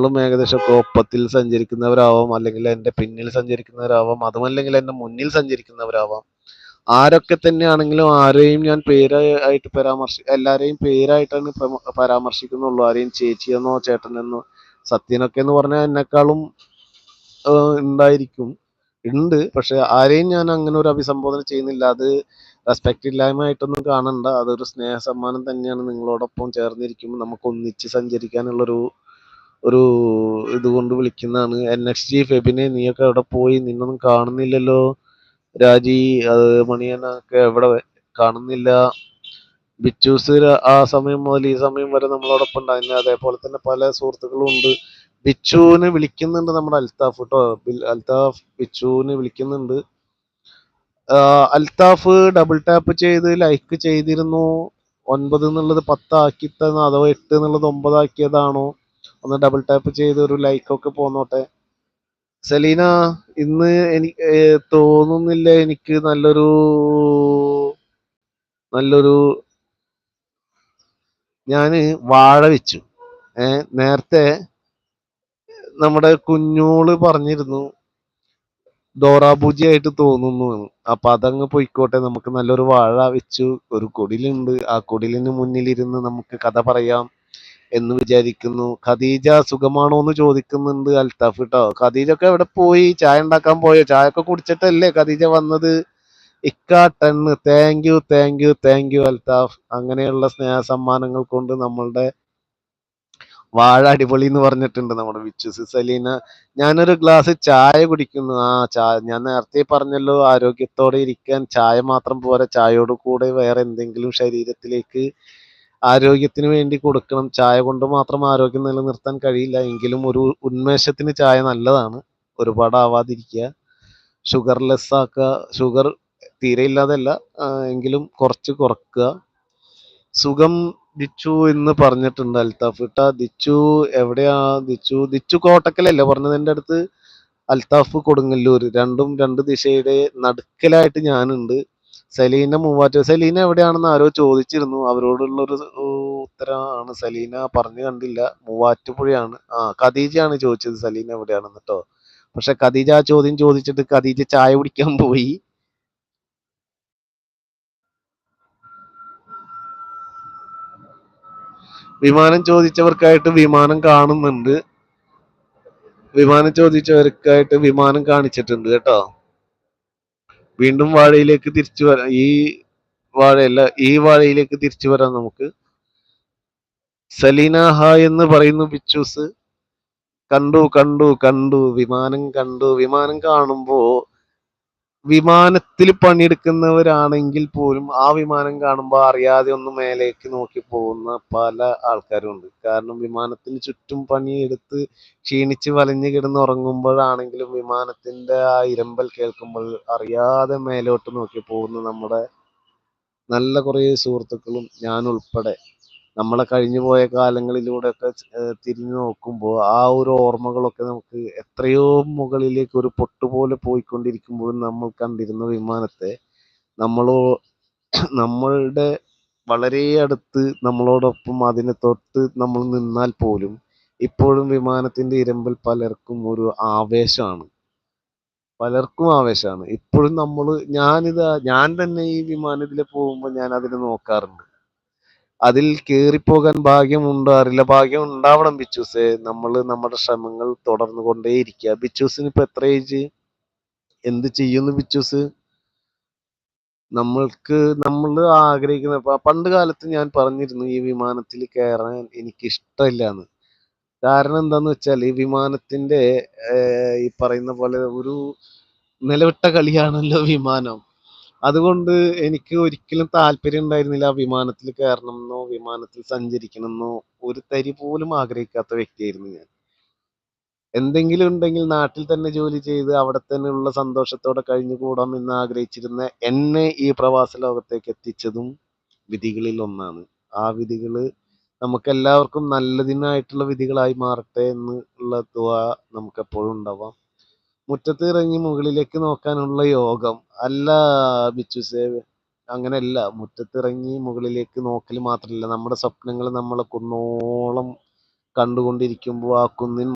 ളും ഏകദേശമൊക്കെ ഒപ്പത്തിൽ സഞ്ചരിക്കുന്നവരാവാം, അല്ലെങ്കിൽ എൻ്റെ പിന്നിൽ സഞ്ചരിക്കുന്നവരാവാം, അതുമല്ലെങ്കിൽ എൻ്റെ മുന്നിൽ സഞ്ചരിക്കുന്നവരാവാം. ആരൊക്കെ തന്നെയാണെങ്കിലും ആരെയും ഞാൻ പേരായിട്ട് എല്ലാരെയും പേരായിട്ടാണ് പരാമർശിക്കുന്നുള്ളൂ. ആരെയും ചേച്ചിയെന്നോ ചേട്ടനെന്നോ. സത്യനൊക്കെ എന്ന് പറഞ്ഞാൽ എന്നെക്കാളും ഉണ്ടായിരിക്കും, ഉണ്ട്. പക്ഷെ ആരെയും ഞാൻ അങ്ങനെ ഒരു അഭിസംബോധന ചെയ്യുന്നില്ല. അത് റെസ്പെക്റ്റ് ഇല്ലായ്മയായിട്ടൊന്നും കാണണ്ട. അതൊരു സ്നേഹ സമ്മാനം തന്നെയാണ്. നിങ്ങളോടൊപ്പം ചേർന്നിരിക്കുമ്പോൾ നമുക്ക് ഒന്നിച്ച് സഞ്ചരിക്കാനുള്ളൊരു ഒരു ഇതുകൊണ്ട് വിളിക്കുന്നതാണ്. NXG ഫെബിനെ, നീയൊക്കെ എവിടെ പോയി? നിന്നൊന്നും കാണുന്നില്ലല്ലോ. രാജി, മണിയനൊക്കെ എവിടെ? കാണുന്നില്ല. ബിച്ചൂസ് ആ സമയം മുതൽ ഈ സമയം വരെ നമ്മളോടൊപ്പം ഉണ്ടായിരുന്നു. അതേപോലെ തന്നെ പല സുഹൃത്തുക്കളും ഉണ്ട്. ബിച്ചുവിന് വിളിക്കുന്നുണ്ട് നമ്മുടെ അൽത്താഫ് കേട്ടോ. അൽത്താഫ് ബിച്ചുവിന് വിളിക്കുന്നുണ്ട്. അൽത്താഫ് ഡബിൾ ടാപ്പ് ചെയ്ത് ലൈക്ക് ചെയ്തിരുന്നു. 9 എന്നുള്ളത് 10 ആക്കി തന്നോ, അതോ 8 എന്നുള്ളത് 9 ആക്കിയതാണോ? ഒന്ന് ഡബിൾ ടാപ്പ് ചെയ്ത് ഒരു ലൈക്കൊക്കെ പോന്നോട്ടെ. സെലീന, ഇന്ന് എനിക്ക് തോന്നുന്നില്ല എനിക്ക് നല്ലൊരു ഞാന് വാഴ വെച്ചു. നേരത്തെ നമ്മുടെ കുഞ്ഞോള് പറഞ്ഞിരുന്നു ഡോറാബൂജിയായിട്ട് തോന്നുന്നു എന്ന്. അപ്പൊ അതങ്ങ് പൊയ്ക്കോട്ടെ. നമുക്ക് നല്ലൊരു വാഴ വെച്ചു, ഒരു കുടിലുണ്ട്. ആ കുടിലിന് മുന്നിലിരുന്ന് നമുക്ക് കഥ പറയാം എന്ന് വിചാരിക്കുന്നു. ഖദീജ സുഖമാണോ എന്ന് ചോദിക്കുന്നുണ്ട് അൽത്താഫ് കേട്ടോ. ഖദീജ ഒക്കെ എവിടെ പോയി? ചായ ഉണ്ടാക്കാൻ പോയോ? ചായ ഒക്കെ കുടിച്ചിട്ടല്ലേ ഖദീജ വന്നത്? ഇക്കാട്ടണ്. Thank you, thank you, thank you Althaf. അങ്ങനെയുള്ള സ്നേഹ സമ്മാനങ്ങൾ കൊണ്ട് നമ്മളുടെ വാഴ അടിപൊളി എന്ന് പറഞ്ഞിട്ടുണ്ട് നമ്മുടെ വിച്ചുസ്. സലീന, ഞാനൊരു ഗ്ലാസ് ചായ കുടിക്കുന്നു. ചായ ഞാൻ നേരത്തെ പറഞ്ഞല്ലോ, ആരോഗ്യത്തോടെ ഇരിക്കാൻ ചായ മാത്രം പോരാ, ചായയോട് കൂടെ വേറെ എന്തെങ്കിലും ശരീരത്തിലേക്ക് ആരോഗ്യത്തിന് വേണ്ടി കൊടുക്കണം. ചായ കൊണ്ട് മാത്രം ആരോഗ്യം നിലനിർത്താൻ കഴിയില്ല. എങ്കിലും ഒരു ഉന്മേഷത്തിന് ചായ നല്ലതാണ്. ഒരുപാട് ആവാതിരിക്കുക, ഷുഗർലെസ് ആക്കുക. ഷുഗർ തീരെ ഇല്ലാതല്ല, എങ്കിലും കുറച്ച് കുറക്കുക. സുഖം ദിച്ചു എന്ന് പറഞ്ഞിട്ടുണ്ട് അൽത്താഫ് ഇട്ട. ദിച്ചു എവിടെയാ? ദിച്ചു കോട്ടക്കലല്ലേ പറഞ്ഞത് എൻ്റെ അടുത്ത്? അൽത്താഫ് കൊടുങ്ങല്ലൂർ. രണ്ടും രണ്ട് ദിശയുടെ നടുക്കലായിട്ട് ഞാനുണ്ട്. സലീന മൂവാറ്റുപുഴ. സലീന എവിടെയാണെന്ന് ആരോ ചോദിച്ചിരുന്നു. അവരോടുള്ളൊരു ഉത്തരമാണ്. സലീന പറഞ്ഞു കണ്ടില്ല. മൂവാറ്റുപുഴയാണ്. ഖദീജയാണ് ചോദിച്ചത് സലീന എവിടെയാണെന്ന് കേട്ടോ. പക്ഷെ ഖദീജ ആ ചോദ്യം ചോദിച്ചിട്ട് ഖദീജ ചായ കുടിക്കാൻ പോയി. വിമാനം ചോദിച്ചവർക്കായിട്ട് വിമാനം കാണുന്നുണ്ട്. വിമാനം ചോദിച്ചവർക്കായിട്ട് വിമാനം കാണിച്ചിട്ടുണ്ട് കേട്ടോ. വീണ്ടും വാഴയിലേക്ക് തിരിച്ചു വരാം. ഈ വാഴയിലേക്ക് തിരിച്ചു വരാം നമുക്ക്. സലീന ഹായ് എന്ന് പറയുന്നു ബിച്ചൂസ്. കണ്ടു കണ്ടു കണ്ടു, വിമാനം കണ്ടു. വിമാനം കാണുമ്പോ വിമാനത്തിൽ പണിയെടുക്കുന്നവരാണെങ്കിൽ പോലും ആ വിമാനം കാണുമ്പോൾ അറിയാതെ ഒന്ന് മേലേക്ക് നോക്കി പോകുന്ന പല ആൾക്കാരും ഉണ്ട്. കാരണം വിമാനത്തിന് ചുറ്റും പണിയെടുത്ത് ക്ഷീണിച്ച് വലഞ്ഞു കിടന്ന് ഉറങ്ങുമ്പോഴാണെങ്കിലും വിമാനത്തിന്റെ ആ ഇരമ്പൽ കേൾക്കുമ്പോൾ അറിയാതെ മേലോട്ട് നോക്കി പോകുന്ന നമ്മുടെ നല്ല കുറേ സുഹൃത്തുക്കളും ഞാൻ ഉൾപ്പെടെ നമ്മളെ കഴിഞ്ഞു പോയ കാലങ്ങളിലൂടെയൊക്കെ തിരിഞ്ഞു നോക്കുമ്പോൾ ആ ഒരു ഓർമ്മകളൊക്കെ നമുക്ക് എത്രയോ മുകളിലേക്ക് ഒരു പൊട്ടുപോലെ പോയിക്കൊണ്ടിരിക്കുമ്പോഴും നമ്മൾ കണ്ടിരുന്ന വിമാനത്തെ നമ്മളോ നമ്മളുടെ വളരെ അടുത്ത് നമ്മളോടൊപ്പം അതിനെ തൊട്ട് നമ്മൾ നിന്നാൽ പോലും ഇപ്പോഴും വിമാനത്തിന്റെ ഇരമ്പൽ പലർക്കും ആവേശമാണ്. ഇപ്പോഴും ഞാൻ തന്നെ ഈ വിമാനത്തിൽ പോകുമ്പോൾ ഞാൻ അതിനെ നോക്കാറുണ്ട്. അതിൽ കേറിപ്പോകാൻ ഭാഗ്യം ഉണ്ടോ അറിയില്ല. ഭാഗ്യം ഉണ്ടാവണം ബിച്ചൂസെ. നമ്മുടെ ശ്രമങ്ങൾ തുടർന്നു കൊണ്ടേയിരിക്കുക. ബിച്ചൂസിന് ഇപ്പൊ എത്ര ഏജ്? എന്ത് ചെയ്യുന്നു ബിച്ചൂസ്? നമ്മൾ ആഗ്രഹിക്കുന്ന പണ്ട് കാലത്ത് ഞാൻ പറഞ്ഞിരുന്നു ഈ വിമാനത്തിൽ കയറാൻ എനിക്ക് ഇഷ്ടമില്ലാന്ന്. കാരണം എന്താന്ന് വെച്ചാൽ ഈ വിമാനത്തിന്റെ ഈ പറയുന്ന പോലെ ഒരു നിലവിട്ട കളിയാണല്ലോ വിമാനം. അതുകൊണ്ട് എനിക്ക് ഒരിക്കലും താല്പര്യം ഉണ്ടായിരുന്നില്ല വിമാനത്തിൽ കയറണമെന്നോ വിമാനത്തിൽ സഞ്ചരിക്കണമെന്നോ. ഒരു തരി പോലും ആഗ്രഹിക്കാത്ത വ്യക്തിയായിരുന്നു ഞാൻ. എന്തെങ്കിലും ഉണ്ടെങ്കിൽ നാട്ടിൽ തന്നെ ജോലി ചെയ്ത് അവിടെ തന്നെയുള്ള സന്തോഷത്തോടെ കഴിഞ്ഞുകൂടാം എന്ന് ആഗ്രഹിച്ചിരുന്ന എന്നെ ഈ പ്രവാസ ലോകത്തേക്ക് എത്തിച്ചതും വിധികളിൽ ഒന്നാണ്. ആ വിധികള് നമുക്കെല്ലാവർക്കും നല്ലതിനായിട്ടുള്ള വിധികളായി മാറട്ടെ എന്ന് ഉള്ള ദുആ നമുക്കെപ്പോഴും ഉണ്ടാവാം. മുറ്റത്ത് ഇറങ്ങി മുകളിലേക്ക് നോക്കാനുള്ള യോഗം അല്ല ബിച്ചുസേ, അങ്ങനെയല്ല. മുറ്റത്തിറങ്ങി മുകളിലേക്ക് നോക്കൽ മാത്രമല്ല, നമ്മുടെ സ്വപ്നങ്ങൾ നമ്മളെ കുന്നോളം കണ്ടുകൊണ്ടിരിക്കുമ്പോൾ ആ കുന്നിൻ